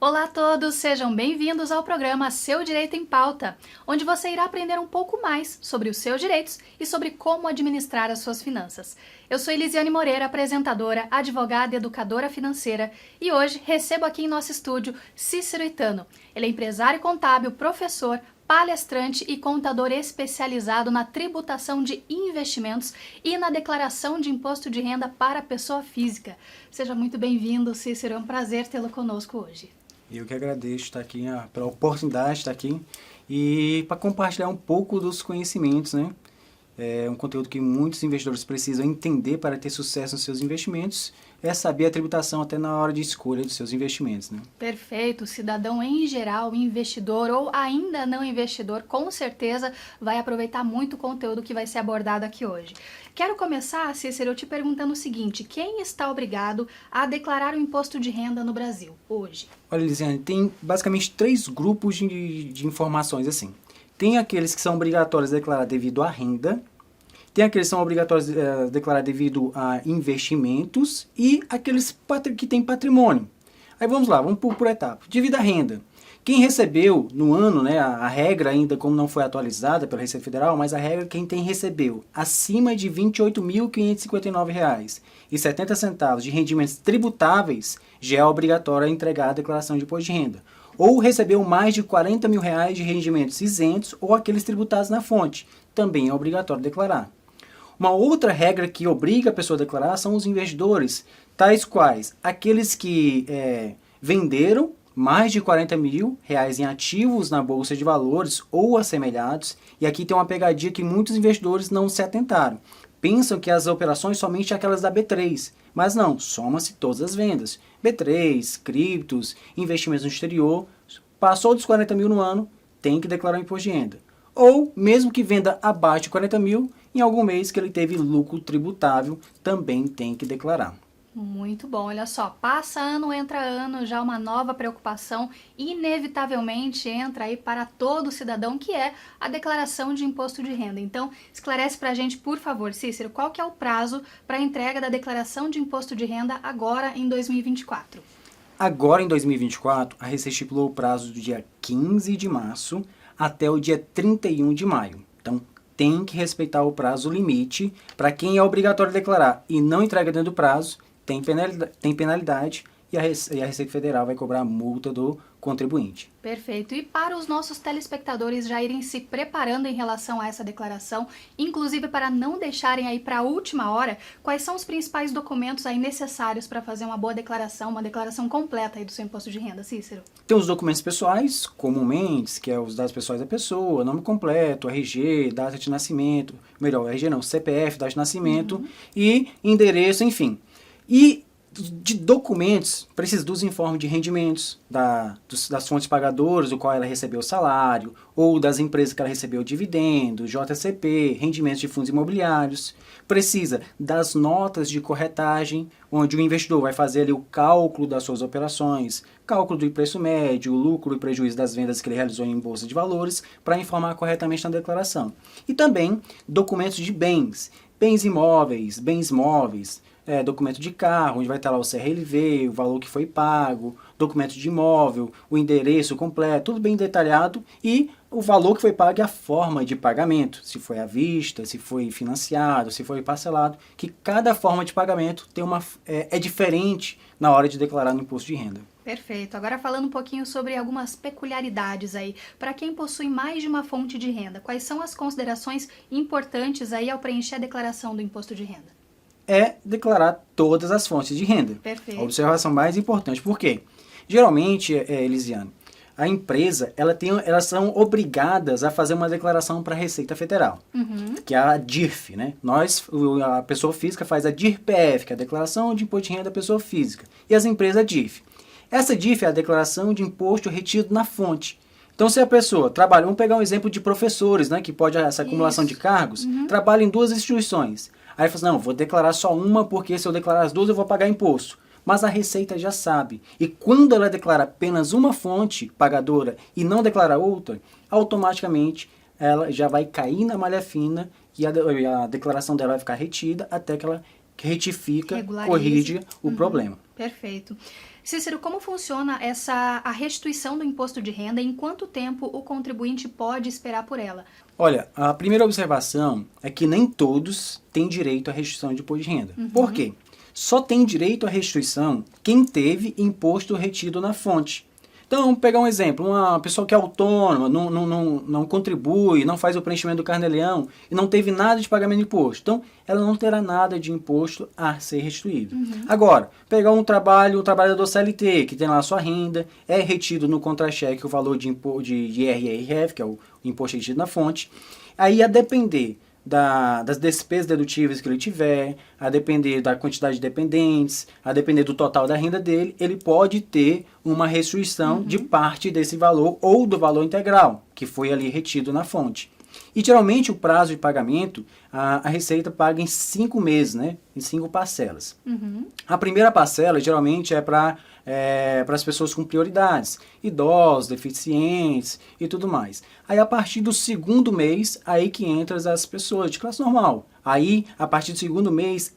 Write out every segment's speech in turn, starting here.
Olá a todos, sejam bem-vindos ao programa Seu Direito em Pauta, onde você irá aprender um pouco mais sobre os seus direitos e sobre como administrar as suas finanças. Eu sou Elisiane Moreira, apresentadora, advogada e educadora financeira, e hoje recebo aqui em nosso estúdio Cícero Itano. Ele é empresário contábil, professor, palestrante e contador especializado na tributação de investimentos e na declaração de imposto de renda para a pessoa física. Seja muito bem-vindo, Cícero, é um prazer tê-lo conosco hoje. Eu que agradeço estar aqui, pela oportunidade de estar aqui e para compartilhar um pouco dos conhecimentos, né? É um conteúdo que muitos investidores precisam entender para ter sucesso nos seus investimentos, é saber a tributação até na hora de escolha dos seus investimentos, né? Perfeito, o cidadão em geral, investidor ou ainda não investidor, com certeza vai aproveitar muito o conteúdo que vai ser abordado aqui hoje. Quero começar, Cícero, te perguntando o seguinte: quem está obrigado a declarar o imposto de renda no Brasil hoje? Olha, Lisiane, tem basicamente três grupos de informações assim. Tem aqueles que são obrigatórios a declarar devido à renda, tem aqueles que são obrigatórios a declarar devido a investimentos e aqueles que têm patrimônio. Aí vamos lá, vamos por etapa. Devido à renda. Quem recebeu no ano, né, a regra ainda como não foi atualizada pela Receita Federal, mas a regra quem recebeu acima de R$ 28.559,70 de rendimentos tributáveis já é obrigatório a entregar a declaração de imposto de renda. Ou recebeu mais de R$ 40 mil de rendimentos isentos ou aqueles tributados na fonte, também é obrigatório declarar. Uma outra regra que obriga a pessoa a declarar são os investidores, tais quais aqueles que venderam mais de R$ 40 mil em ativos na Bolsa de Valores ou assemelhados, e aqui tem uma pegadinha que muitos investidores não se atentaram. Pensam que as operações somente aquelas da B3, mas não, soma-se todas as vendas. B3, criptos, investimentos no exterior, passou dos 40 mil no ano, tem que declarar o imposto de renda. Ou, mesmo que venda abaixo de 40 mil, em algum mês que ele teve lucro tributável, também tem que declarar. Muito bom, olha só, passa ano, entra ano, já uma nova preocupação inevitavelmente entra aí para todo cidadão, que é a declaração de imposto de renda. Então, esclarece pra gente, por favor, Cícero, qual que é o prazo para a entrega da declaração de imposto de renda agora em 2024? Agora em 2024, a Receita estipulou o prazo do dia 15 de março até o dia 31 de maio. Então, tem que respeitar o prazo limite. Para quem é obrigatório declarar e não entrega dentro do prazo, tem penalidade e a Receita Federal vai cobrar a multa do contribuinte. Perfeito. E para os nossos telespectadores já irem se preparando em relação a essa declaração, inclusive para não deixarem aí para a última hora, quais são os principais documentos aí necessários para fazer uma boa declaração, uma declaração completa aí do seu imposto de renda, Cícero? Tem os documentos pessoais, comumente, que é os dados pessoais da pessoa, nome completo, RG, data de nascimento, melhor, RG não, CPF, data de nascimento e endereço, enfim. E de documentos, precisa dos informes de rendimentos, das fontes pagadoras, do qual ela recebeu o salário, ou das empresas que ela recebeu dividendos, JCP, rendimentos de fundos imobiliários. Precisa das notas de corretagem, onde o investidor vai fazer ali o cálculo das suas operações, cálculo do preço médio, o lucro e prejuízo das vendas que ele realizou em bolsa de valores, para informar corretamente na declaração. E também documentos de bens imóveis, bens móveis, documento de carro, onde vai estar lá o CRLV, o valor que foi pago, documento de imóvel, o endereço completo, tudo bem detalhado, e o valor que foi pago e a forma de pagamento, se foi à vista, se foi financiado, se foi parcelado, que cada forma de pagamento tem é diferente na hora de declarar no imposto de renda. Perfeito. Agora falando um pouquinho sobre algumas peculiaridades aí, para quem possui mais de uma fonte de renda, quais são as considerações importantes aí ao preencher a declaração do imposto de renda? É declarar todas as fontes de renda. Perfeito. A observação mais importante. Por quê? Geralmente, Elisiane, a empresa, elas são obrigadas a fazer uma declaração para a Receita Federal, que é a DIRF, né? A pessoa física faz a DIRPF, que é a Declaração de Imposto de Renda da Pessoa Física, e as empresas a DIRF. Essa DIRF é a declaração de imposto retido na fonte. Então, se a pessoa trabalha, vamos pegar um exemplo de professores, né, que pode essa acumulação de cargos, trabalha em duas instituições. Aí fala assim, não, vou declarar só uma, porque se eu declarar as duas eu vou pagar imposto. Mas a Receita já sabe. E quando ela declara apenas uma fonte pagadora e não declara outra, automaticamente ela já vai cair na malha fina e a declaração dela vai ficar retida até que ela que retifica, Regularize. corrige o problema. Perfeito. Cícero, como funciona a restituição do imposto de renda e em quanto tempo o contribuinte pode esperar por ela? Olha, a primeira observação é que nem todos têm direito à restituição de imposto de renda. Por quê? Só tem direito à restituição quem teve imposto retido na fonte. Então, vamos pegar um exemplo, uma pessoa que é autônoma, não contribui, não faz o preenchimento do Carnê-Leão e não teve nada de pagamento de imposto. Então, ela não terá nada de imposto a ser restituído. Agora, pegar um trabalhador CLT, que tem lá a sua renda, é retido no contra-cheque o valor de IR/RF, que é o imposto retido na fonte. Aí, a depender das despesas dedutíveis que ele tiver, a depender da quantidade de dependentes, a depender do total da renda dele, ele pode ter uma restituição de parte desse valor ou do valor integral, que foi ali retido na fonte. E geralmente o prazo de pagamento, a Receita paga em 5 meses, né? Em 5 parcelas. A primeira parcela geralmente é para as pessoas com prioridades, idosos, deficientes e tudo mais. Aí a partir do segundo mês, aí que entram as pessoas de classe normal. Aí, a partir do segundo mês,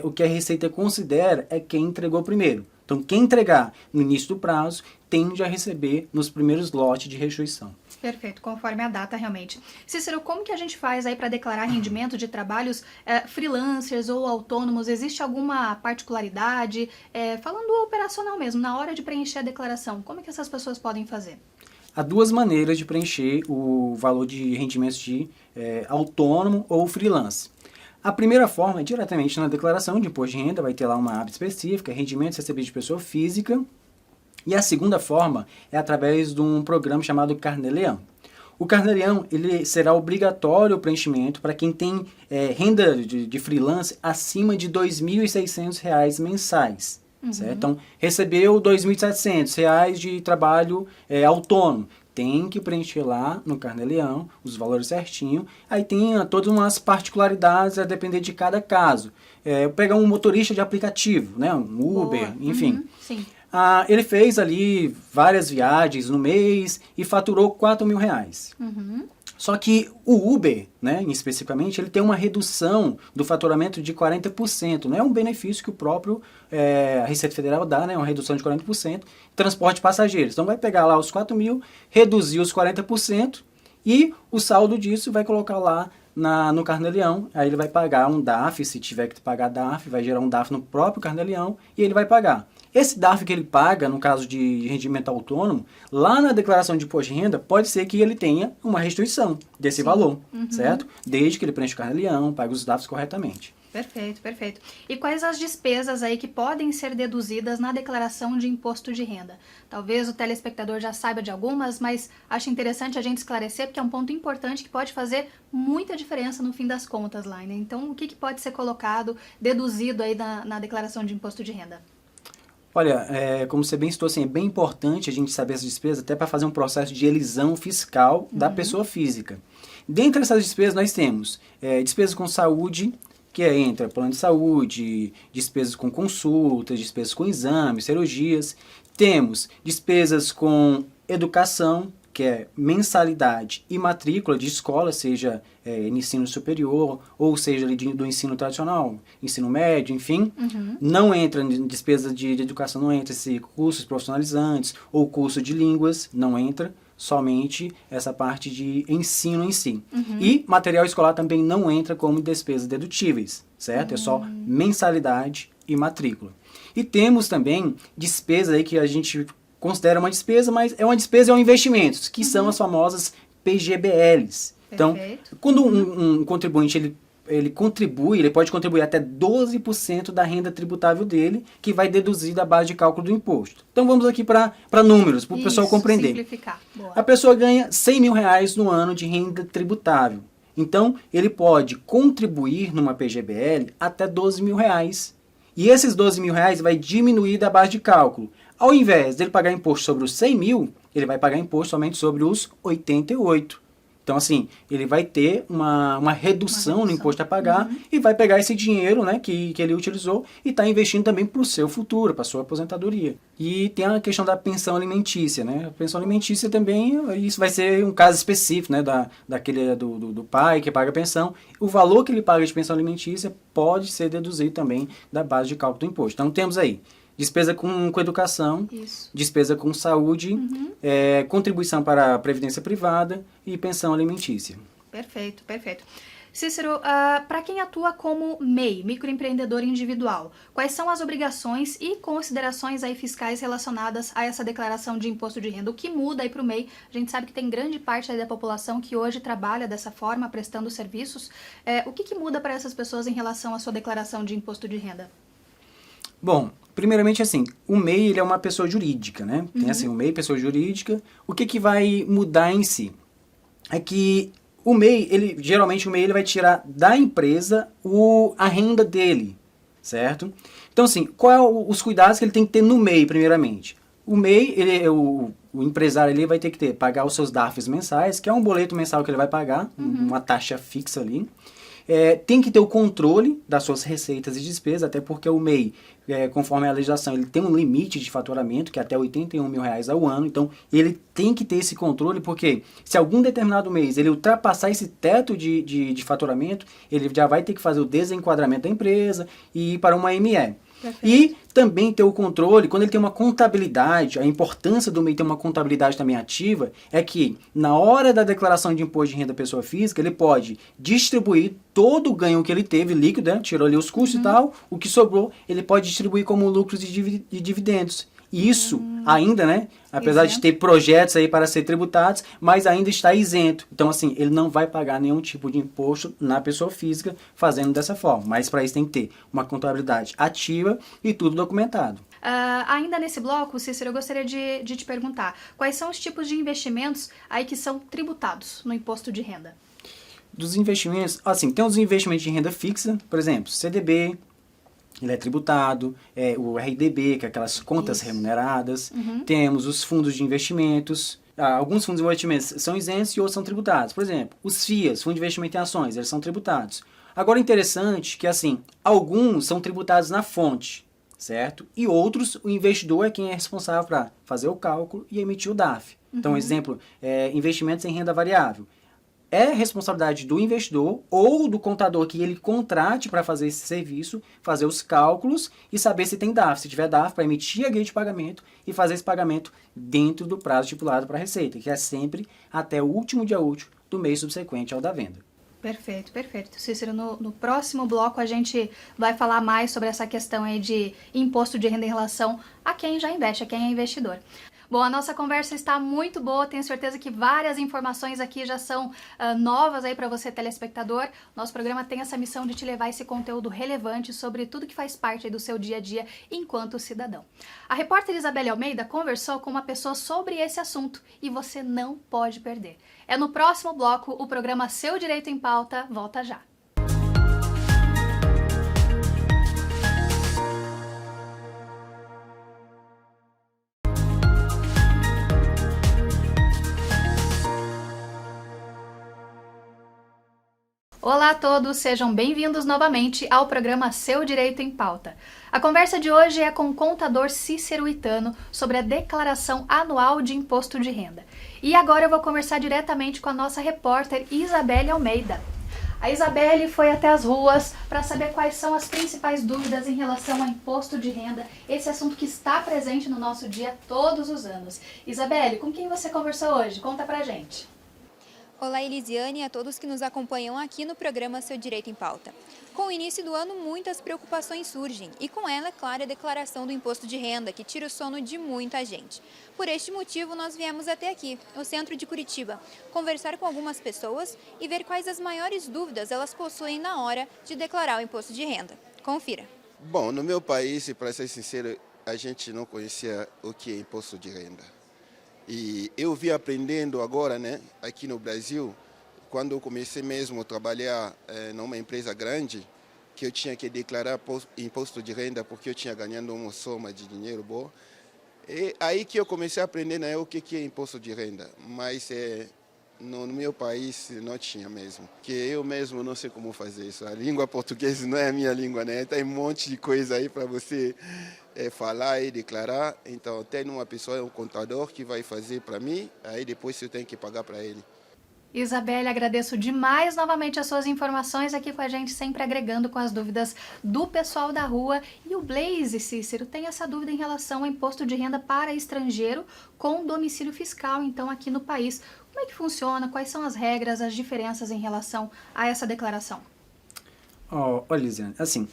o que a Receita considera é quem entregou primeiro. Então, quem entregar no início do prazo, tende a receber nos primeiros lotes de restituição. Perfeito, conforme a data realmente. Cícero, como que a gente faz aí para declarar rendimento de trabalhos freelancers ou autônomos? Existe alguma particularidade? Falando operacional mesmo, na hora de preencher a declaração, como é que essas pessoas podem fazer? Há duas maneiras de preencher o valor de rendimentos de autônomo ou freelance. A primeira forma é diretamente na declaração de imposto de renda, vai ter lá uma aba específica, rendimentos recebidos de pessoa física. E a segunda forma é através de um programa chamado Carnê-Leão. O Carnê-Leão ele será obrigatório o preenchimento para quem tem renda de freelance acima de R$ 2.600 mensais. Certo? Então, recebeu R$ 2.700 de trabalho autônomo. Tem que preencher lá no Carnê-Leão os valores certinho. Aí tem todas umas particularidades a depender de cada caso. Pegar um motorista de aplicativo, né? Um Uber, enfim. Sim. Ele fez ali várias viagens no mês e faturou R$ 4.000. Só que o Uber, né, especificamente, ele tem uma redução do faturamento de 40%. Não é um benefício que o próprio a Receita Federal dá, né, uma redução de 40%, transporte de passageiros. Então vai pegar lá os 4.000, reduzir os 40% e o saldo disso vai colocar lá no Carnê-Leão. Aí ele vai pagar um DARF, se tiver que pagar DARF, vai gerar um DARF no próprio Carnê-Leão e ele vai pagar. Esse DARF que ele paga, no caso de rendimento autônomo, lá na declaração de imposto de renda, pode ser que ele tenha uma restituição desse valor, certo? Desde que ele preencha o Carnê-Leão, pague os DARFs corretamente. Perfeito, perfeito. E quais as despesas aí que podem ser deduzidas na declaração de imposto de renda? Talvez o telespectador já saiba de algumas, mas acho interessante a gente esclarecer, porque é um ponto importante que pode fazer muita diferença no fim das contas lá, né? Então, o que pode ser colocado, deduzido aí na declaração de imposto de renda? Olha, como você bem citou, assim, é bem importante a gente saber essas despesas, até para fazer um processo de elisão fiscal da pessoa física. Dentre essas despesas, nós temos despesas com saúde, que entra plano de saúde, despesas com consultas, despesas com exames, cirurgias. Temos despesas com educação, que é mensalidade e matrícula de escola, seja ensino superior, ou seja do ensino tradicional, ensino médio, enfim. Não entra em despesas de educação, não entra esse cursos profissionalizantes ou curso de línguas, não entra. Somente essa parte de ensino em si. E material escolar também não entra como despesas dedutíveis, certo? É só mensalidade e matrícula. E temos também despesa aí que a gente considera uma despesa, mas é uma despesa e um investimento, que são as famosas PGBLs. Então, quando um contribuinte ele contribui, ele pode contribuir até 12% da renda tributável dele, que vai deduzir da base de cálculo do imposto. Então vamos aqui para números, para o pessoal compreender. Simplificar. Boa. A pessoa ganha R$100.000 no ano de renda tributável. Então, ele pode contribuir numa PGBL até R$12.000. E esses R$12.000 vai diminuir da base de cálculo. Ao invés dele pagar imposto sobre os 100 mil, ele vai pagar imposto somente sobre os 88. Então, assim, ele vai ter uma redução no imposto a pagar e vai pegar esse dinheiro, né, que ele utilizou e está investindo também para o seu futuro, para a sua aposentadoria. E tem a questão da pensão alimentícia, né? A pensão alimentícia também, isso vai ser um caso específico, né, do pai que paga a pensão. O valor que ele paga de pensão alimentícia pode ser deduzido também da base de cálculo do imposto. Então, temos aí despesa com educação, Isso. despesa com saúde, contribuição para a previdência privada e pensão alimentícia. Perfeito, perfeito. Cícero, para quem atua como MEI, microempreendedor individual, quais são as obrigações e considerações aí fiscais relacionadas a essa declaração de imposto de renda? O que muda aí para o MEI? A gente sabe que tem grande parte aí da população que hoje trabalha dessa forma, prestando serviços. O que muda para essas pessoas em relação à sua declaração de imposto de renda? Bom, primeiramente assim, o MEI ele é uma pessoa jurídica, né? Tem assim, o MEI, pessoa jurídica. O que vai mudar em si? É que o MEI, geralmente o MEI ele vai tirar da empresa a renda dele, certo? Então assim, qual é os cuidados que ele tem que ter no MEI, primeiramente? O MEI, o empresário ele vai ter que pagar os seus DARFs mensais, que é um boleto mensal que ele vai pagar, uma taxa fixa ali. Tem que ter o controle das suas receitas e despesas, até porque o MEI, conforme a legislação, ele tem um limite de faturamento, que é até R$81 mil ao ano, então ele tem que ter esse controle, porque se algum determinado mês ele ultrapassar esse teto de faturamento, ele já vai ter que fazer o desenquadramento da empresa e ir para uma ME. Perfeito. E também ter o controle, quando ele tem uma contabilidade, a importância do MEI ter uma contabilidade também ativa, é que na hora da declaração de imposto de renda pessoa física, ele pode distribuir todo o ganho que ele teve, líquido, né? Tirou ali os custos e tal, o que sobrou, ele pode distribuir como lucros e dividendos. E isso ainda, né? Apesar de ter projetos aí para ser tributados, mas ainda está isento. Então, assim, ele não vai pagar nenhum tipo de imposto na pessoa física fazendo dessa forma. Mas para isso tem que ter uma contabilidade ativa e tudo documentado. Ainda nesse bloco, Cícero, eu gostaria de te perguntar, quais são os tipos de investimentos aí que são tributados no imposto de renda? Dos investimentos, assim, tem os investimentos de renda fixa, por exemplo, CDB, ele é tributado, o RDB, que é aquelas contas remuneradas. Temos os fundos de investimentos. Alguns fundos de investimentos são isentos e outros são tributados. Por exemplo, os FIAs, Fundo de Investimento em Ações, eles são tributados. Agora, interessante que, assim, alguns são tributados na fonte, certo? E outros, o investidor é quem é responsável para fazer o cálculo e emitir o DARF. Então, exemplo, investimentos em renda variável. É responsabilidade do investidor ou do contador que ele contrate para fazer esse serviço, fazer os cálculos e saber se tem DARF. Se tiver DARF, para emitir a guia de pagamento e fazer esse pagamento dentro do prazo estipulado para a Receita, que é sempre até o último dia útil do mês subsequente ao da venda. Perfeito, perfeito. Cícero, no próximo bloco a gente vai falar mais sobre essa questão aí de imposto de renda em relação a quem já investe, a quem é investidor. Bom, a nossa conversa está muito boa, tenho certeza que várias informações aqui já são novas aí para você, telespectador. Nosso programa tem essa missão de te levar esse conteúdo relevante sobre tudo que faz parte aí do seu dia a dia enquanto cidadão. A repórter Isabelle Almeida conversou com uma pessoa sobre esse assunto e você não pode perder. É no próximo bloco, o programa Seu Direito em Pauta volta já. Olá a todos, sejam bem-vindos novamente ao programa Seu Direito em Pauta. A conversa de hoje é com o contador Cícero Itano sobre a declaração anual de imposto de renda. E agora eu vou conversar diretamente com a nossa repórter Isabelle Almeida. A Isabelle foi até as ruas para saber quais são as principais dúvidas em relação ao imposto de renda, esse assunto que está presente no nosso dia todos os anos. Isabelle, com quem você conversou hoje? Conta pra gente. Olá, Elisiane, e a todos que nos acompanham aqui no programa Seu Direito em Pauta. Com o início do ano, muitas preocupações surgem e com ela, é claro, a declaração do imposto de renda, que tira o sono de muita gente. Por este motivo, nós viemos até aqui, no centro de Curitiba, conversar com algumas pessoas e ver quais as maiores dúvidas elas possuem na hora de declarar o imposto de renda. Confira. Bom, no meu país, para ser sincero, a gente não conhecia o que é imposto de renda. E eu vim aprendendo agora, né, aqui no Brasil, quando eu comecei mesmo a trabalhar numa empresa grande, que eu tinha que declarar imposto de renda porque eu tinha ganhando uma soma de dinheiro boa. E aí que eu comecei a aprender, né, o que é imposto de renda. Mas No meu país não tinha mesmo, que eu mesmo não sei como fazer isso. A língua portuguesa não é a minha língua, né? Tem um monte de coisa aí para você falar e declarar. Então tem uma pessoa, um contador que vai fazer para mim, aí depois eu tenho que pagar para ele. Isabelle, agradeço demais novamente as suas informações aqui com a gente, sempre agregando com as dúvidas do pessoal da rua. E o Blaze, Cícero, tem essa dúvida em relação ao imposto de renda para estrangeiro com domicílio fiscal, então, aqui no país. Como é que funciona? Quais são as regras, as diferenças em relação a essa declaração? Olha, Lisiane, assim,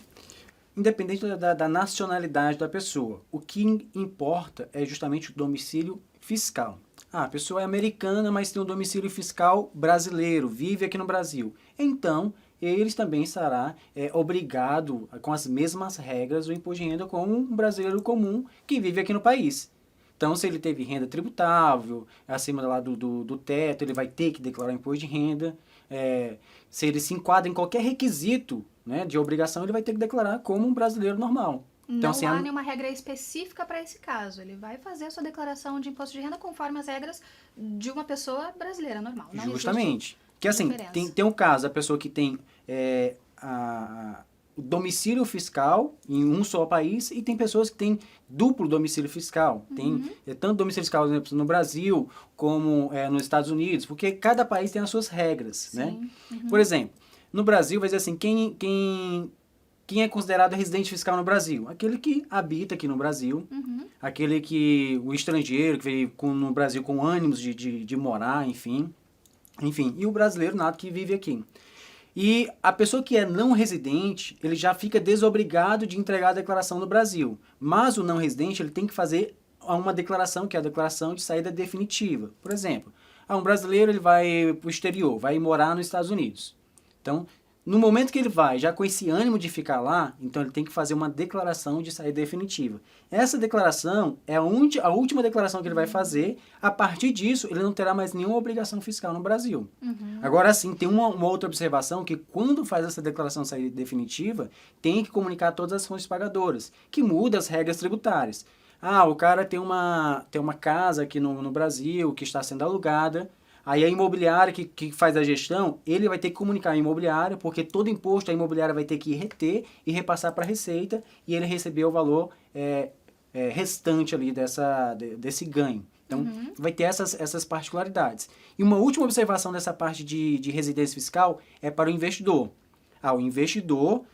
independente da nacionalidade da pessoa, o que importa é justamente o domicílio fiscal. A pessoa é americana, mas tem um domicílio fiscal brasileiro, vive aqui no Brasil. Então, eles também estará obrigado com as mesmas regras do imposto de renda como um brasileiro comum que vive aqui no país. Então, se ele teve renda tributável, acima lá do teto, ele vai ter que declarar imposto de renda. Se ele se enquadra em qualquer requisito, né, de obrigação, ele vai ter que declarar como um brasileiro normal. Então, Não há nenhuma regra específica para esse caso. Ele vai fazer a sua declaração de imposto de renda conforme as regras de uma pessoa brasileira normal. Não justamente. Que assim, diferença. tem um caso, a pessoa que tem o domicílio fiscal em um só país e tem pessoas que têm duplo domicílio fiscal. Tem tanto domicílio fiscal, por exemplo, no Brasil como nos Estados Unidos, porque cada país tem as suas regras, né? Por exemplo, no Brasil vai dizer assim, quem é considerado residente fiscal no Brasil? Aquele que habita aqui no Brasil, o estrangeiro que veio no Brasil com ânimos de morar, enfim, e o brasileiro nato que vive aqui. E a pessoa que é não residente, ele já fica desobrigado de entregar a declaração no Brasil. Mas o não residente, ele tem que fazer uma declaração, que é a declaração de saída definitiva. Por exemplo, um brasileiro ele vai para o exterior, vai morar nos Estados Unidos. Então, no momento que ele vai, já com esse ânimo de ficar lá, então ele tem que fazer uma declaração de saída definitiva. Essa declaração é a última declaração que ele vai fazer. A partir disso, ele não terá mais nenhuma obrigação fiscal no Brasil. Agora sim, tem uma outra observação que quando faz essa declaração de saída definitiva, tem que comunicar todas as fontes pagadoras, que muda as regras tributárias. O cara tem uma casa aqui no Brasil que está sendo alugada. Aí a imobiliária que faz a gestão, ele vai ter que comunicar a imobiliária, porque todo imposto a imobiliária vai ter que reter e repassar para a Receita, e ele receber o valor restante ali desse ganho. Então, vai ter essas particularidades. E uma última observação dessa parte de residência fiscal é para o investidor. O investidor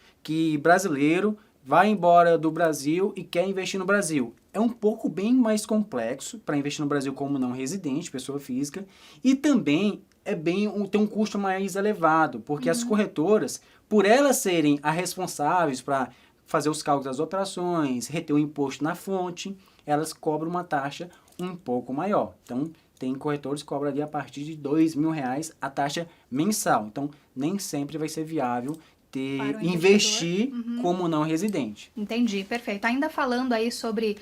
brasileiro vai embora do Brasil e quer investir no Brasil. É um pouco bem mais complexo para investir no Brasil como não residente, pessoa física, e também tem um custo mais elevado, porque as corretoras, por elas serem as responsáveis para fazer os cálculos das operações, reter o imposto na fonte, elas cobram uma taxa um pouco maior. Então, tem corretores que cobram ali a partir de R$2.000 a taxa mensal. Então, nem sempre vai ser viável investir como não residente. Entendi, perfeito. Ainda falando aí sobre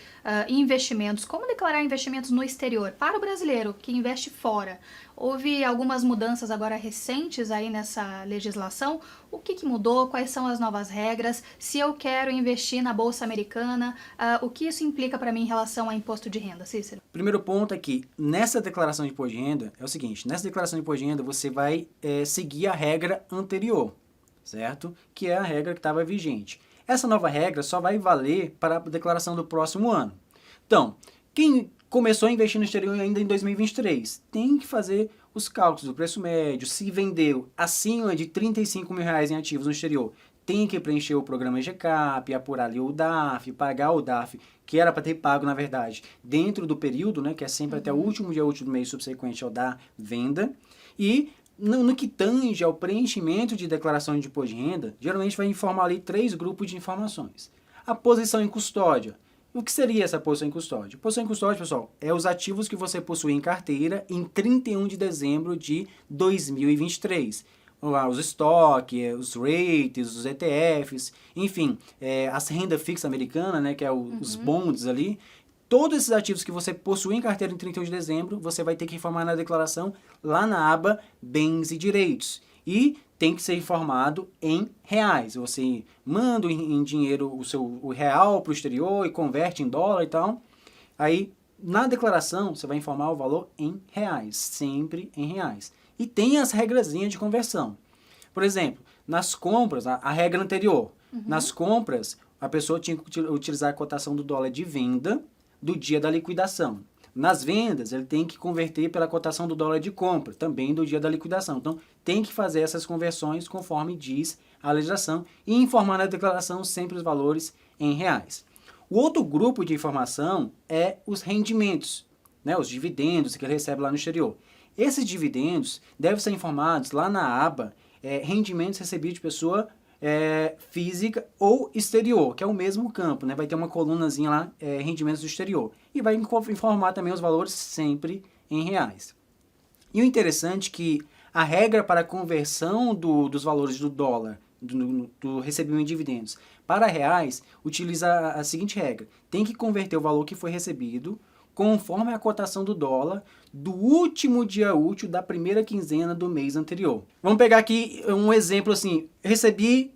investimentos, como declarar investimentos no exterior para o brasileiro que investe fora? Houve algumas mudanças agora recentes aí nessa legislação. O que mudou? Quais são as novas regras? Se eu quero investir na Bolsa Americana, o que isso implica para mim em relação a imposto de renda, Cícero? Primeiro ponto é que nessa declaração de imposto de renda é o seguinte, nessa declaração de imposto de renda você vai seguir a regra anterior, certo? Que é a regra que estava vigente. Essa nova regra só vai valer para a declaração do próximo ano. Então, quem começou a investir no exterior ainda em 2023, tem que fazer os cálculos do preço médio. Se vendeu acima de R$35.000 em ativos no exterior, tem que preencher o programa GCAP, apurar ali o DAF, pagar o DAF, que era para ter pago, na verdade, dentro do período, né, que é sempre até o último dia útil do mês subsequente ao da venda. E no que tange ao preenchimento de declaração de imposto de renda, geralmente vai informar ali 3 grupos de informações. A posição em custódia. O que seria essa posição em custódia? Posição em custódia, pessoal, é os ativos que você possui em carteira em 31 de dezembro de 2023. Os estoques, os rates, os ETFs, enfim, a renda fixa americana, né, que é os bonds ali. Todos esses ativos que você possui em carteira em 31 de dezembro, você vai ter que informar na declaração lá na aba Bens e Direitos. E tem que ser informado em reais. Você manda em dinheiro o real para o exterior e converte em dólar e tal. Aí, na declaração, você vai informar o valor em reais, sempre em reais. e tem as regrazinhas de conversão. Por exemplo, nas compras, a regra anterior, nas compras, a pessoa tinha que utilizar a cotação do dólar de venda do dia da liquidação. Nas vendas, ele tem que converter pela cotação do dólar de compra, também do dia da liquidação. Então, tem que fazer essas conversões conforme diz a legislação e informar na declaração sempre os valores em reais. O outro grupo de informação é os rendimentos, né, os dividendos que ele recebe lá no exterior. Esses dividendos devem ser informados lá na aba rendimentos recebidos de pessoa física ou exterior, que é o mesmo campo, né? Vai ter uma colunazinha lá, rendimentos do exterior. E vai informar também os valores sempre em reais. E o interessante é que a regra para a conversão dos valores do dólar, do recebimento de dividendos, para reais, utiliza a seguinte regra. Tem que converter o valor que foi recebido conforme a cotação do dólar do último dia útil da primeira quinzena do mês anterior. Vamos pegar aqui um exemplo assim. Recebi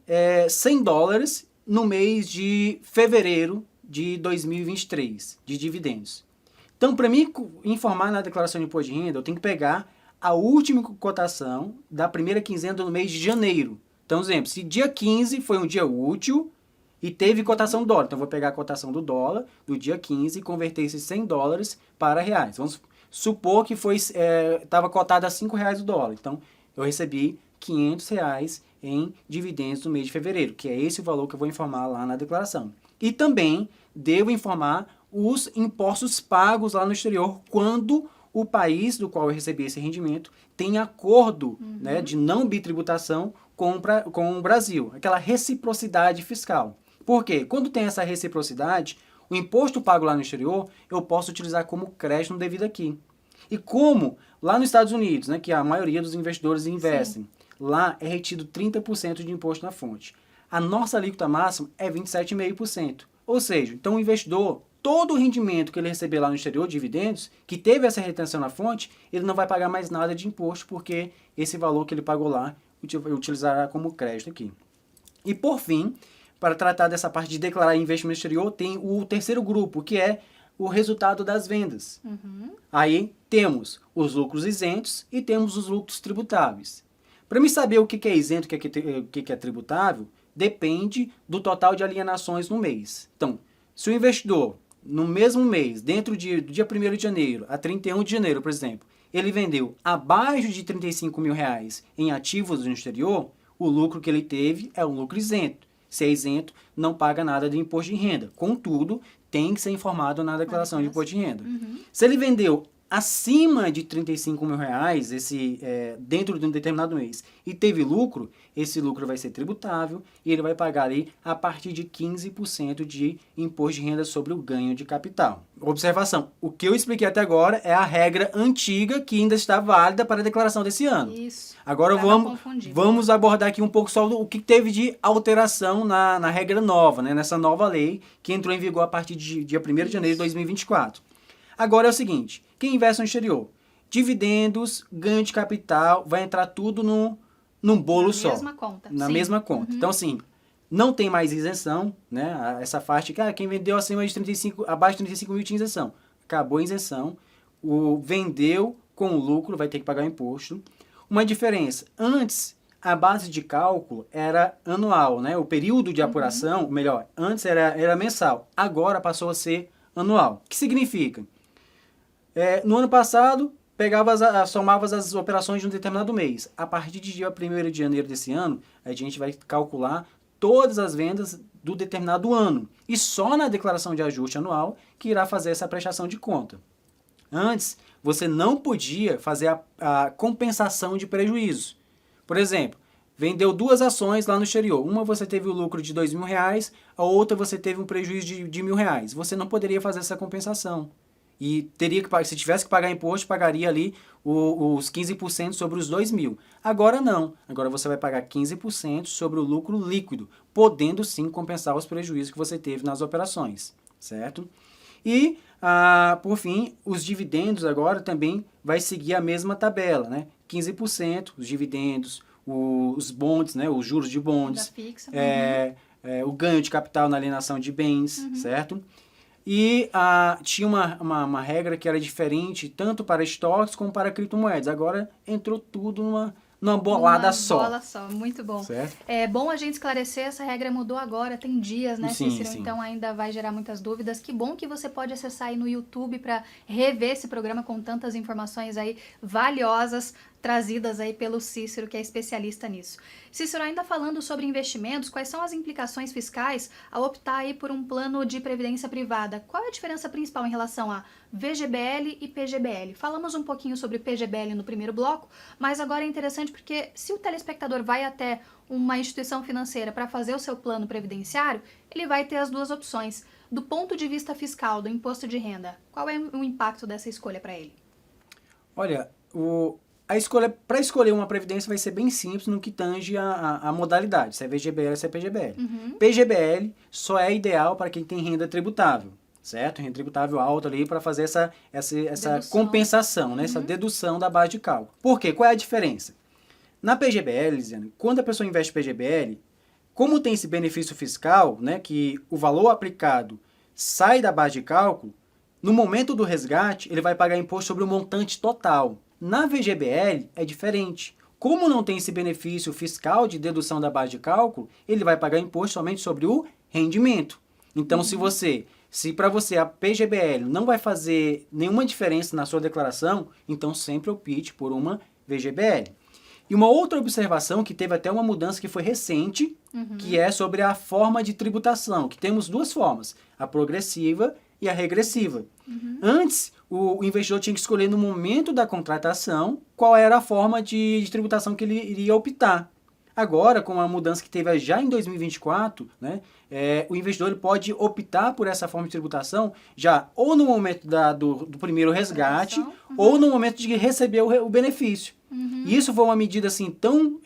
$100 no mês de fevereiro de 2023 de dividendos. Então, para mim informar na declaração de imposto de renda, eu tenho que pegar a última cotação da primeira quinzena do mês de janeiro. Então, exemplo, se dia 15 foi um dia útil e teve cotação do dólar, então eu vou pegar a cotação do dólar do dia 15 e converter esses $100 para reais. Vamos supor que estava cotado a R$5 o dólar. Então, eu recebi R$500 em dividendos no mês de fevereiro, que é esse o valor que eu vou informar lá na declaração. E também devo informar os impostos pagos lá no exterior quando o país do qual eu recebi esse rendimento tem acordo né, de não bitributação com o Brasil, aquela reciprocidade fiscal. Por quê? Quando tem essa reciprocidade, o imposto pago lá no exterior, eu posso utilizar como crédito no devido aqui. E como lá nos Estados Unidos, né, que a maioria dos investidores investem, lá é retido 30% de imposto na fonte. A nossa alíquota máxima é 27,5%. Ou seja, então o investidor, todo o rendimento que ele receber lá no exterior, dividendos, que teve essa retenção na fonte, ele não vai pagar mais nada de imposto, porque esse valor que ele pagou lá, utilizará como crédito aqui. E por fim, para tratar dessa parte de declarar investimento exterior, tem o terceiro grupo, que é o resultado das vendas. Aí temos os lucros isentos e temos os lucros tributáveis. Para me saber o que é isento e o que é tributável, depende do total de alienações no mês. Então, se o investidor, no mesmo mês, dentro do dia 1º de janeiro a 31 de janeiro, por exemplo, ele vendeu abaixo de R$35 mil em ativos no exterior, o lucro que ele teve é um lucro isento. Se é isento, não paga nada de imposto de renda. Contudo, tem que ser informado na declaração de imposto de renda. Se ele vendeu acima de R$35 mil dentro de um determinado mês e teve lucro, esse lucro vai ser tributável e ele vai pagar ali a partir de 15% de imposto de renda sobre o ganho de capital. Observação, o que eu expliquei até agora é a regra antiga que ainda está válida para a declaração desse ano. Isso. Agora vamos abordar aqui um pouco só o que teve de alteração na regra nova, né, nessa nova lei que entrou em vigor a partir de dia 1º de janeiro de 2024. Agora é o seguinte, quem investe no exterior, dividendos, ganho de capital, vai entrar tudo num bolo só. Na mesma conta. Então, assim, não tem mais isenção, né? Essa faixa que quem vendeu acima de 35, abaixo de 35 mil tinha isenção. Acabou a isenção. Vendeu com lucro, vai ter que pagar o imposto. Uma diferença, antes a base de cálculo era anual, né? O período de apuração, melhor, antes era mensal, agora passou a ser anual. O que significa? No ano passado, somava as operações de um determinado mês. A partir de dia 1º de janeiro desse ano, a gente vai calcular todas as vendas do determinado ano. E só na declaração de ajuste anual que irá fazer essa prestação de conta. Antes, você não podia fazer a compensação de prejuízo. Por exemplo, vendeu 2 ações lá no exterior. Uma você teve o lucro de R$2 mil, a outra você teve um prejuízo de R$1.000. Você não poderia fazer essa compensação. E se tivesse que pagar imposto, pagaria ali os 15% sobre os 2 mil. Agora não. Agora você vai pagar 15% sobre o lucro líquido, podendo sim compensar os prejuízos que você teve nas operações, certo? E, por fim, os dividendos agora também vai seguir a mesma tabela, né? 15%, os dividendos, os bonds, né? Os juros de bonds, o ganho de capital na alienação de bens, certo? e tinha uma regra que era diferente tanto para estoques como para criptomoedas. Agora entrou tudo numa bolada só. Uma bola só, muito bom. Certo? É bom a gente esclarecer, essa regra mudou agora, tem dias, né, Sim, Cícero? sim. Então ainda vai gerar muitas dúvidas. Que bom que você pode acessar aí no YouTube para rever esse programa com tantas informações aí valiosas trazidas aí pelo Cícero, que é especialista nisso. Cícero, ainda falando sobre investimentos, quais são as implicações fiscais ao optar aí por um plano de previdência privada? Qual é a diferença principal em relação a VGBL e PGBL? Falamos um pouquinho sobre PGBL no primeiro bloco, mas agora é interessante porque se o telespectador vai até uma instituição financeira para fazer o seu plano previdenciário, ele vai ter as duas opções. Do ponto de vista fiscal, do imposto de renda, qual é o impacto dessa escolha para ele? Olha, para escolher uma previdência vai ser bem simples no que tange a modalidade, se é VGBL ou se é PGBL. PGBL só é ideal para quem tem renda tributável, certo? Renda tributável alta ali para fazer essa compensação, né? Essa dedução da base de cálculo. Por quê? Qual é a diferença? Na PGBL, Lisiane, quando a pessoa investe PGBL, como tem esse benefício fiscal, né, que o valor aplicado sai da base de cálculo, no momento do resgate, ele vai pagar imposto sobre o montante total. Na VGBL é diferente. Como não tem esse benefício fiscal de dedução da base de cálculo, ele vai pagar imposto somente sobre o rendimento. Então, se para você a PGBL não vai fazer nenhuma diferença na sua declaração, então sempre opte por uma VGBL. E uma outra observação, que teve até uma mudança que foi recente, que é sobre a forma de tributação, que temos duas formas, a progressiva e a regressiva. Antes, o investidor tinha que escolher no momento da contratação qual era a forma de tributação que ele iria optar. Agora, com a mudança que teve já em 2024, né, o investidor ele pode optar por essa forma de tributação já ou no momento do primeiro resgate ou no momento de receber o benefício. E isso foi uma medida assim tão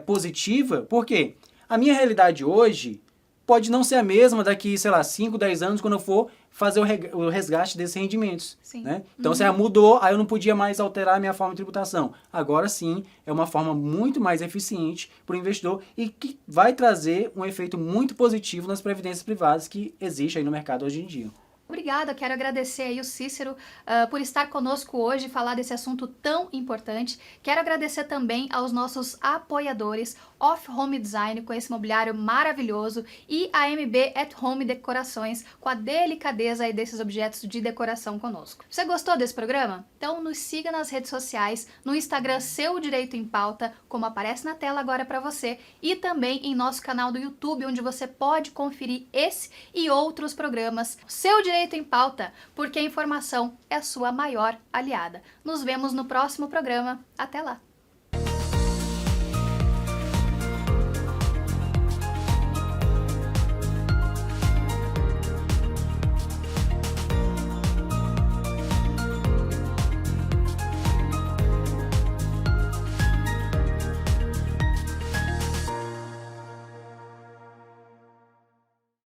positiva, porque a minha realidade hoje pode não ser a mesma daqui, sei lá, 5, 10 anos, quando eu for fazer o resgate desses rendimentos. Né? Então, se mudou, aí eu não podia mais alterar a minha forma de tributação. Agora sim, é uma forma muito mais eficiente para o investidor e que vai trazer um efeito muito positivo nas previdências privadas que existe aí no mercado hoje em dia. Obrigada, quero agradecer aí o Cícero por estar conosco hoje e falar desse assunto tão importante. Quero agradecer também aos nossos apoiadores, Off Home Design, com esse mobiliário maravilhoso, e a MB at Home Decorações, com a delicadeza aí desses objetos de decoração conosco. Você gostou desse programa? Então nos siga nas redes sociais, no Instagram Seu Direito em Pauta, como aparece na tela agora para você, e também em nosso canal do YouTube, onde você pode conferir esse e outros programas. Seu Direito em Pauta, porque a informação é a sua maior aliada. Nos vemos no próximo programa. Até lá!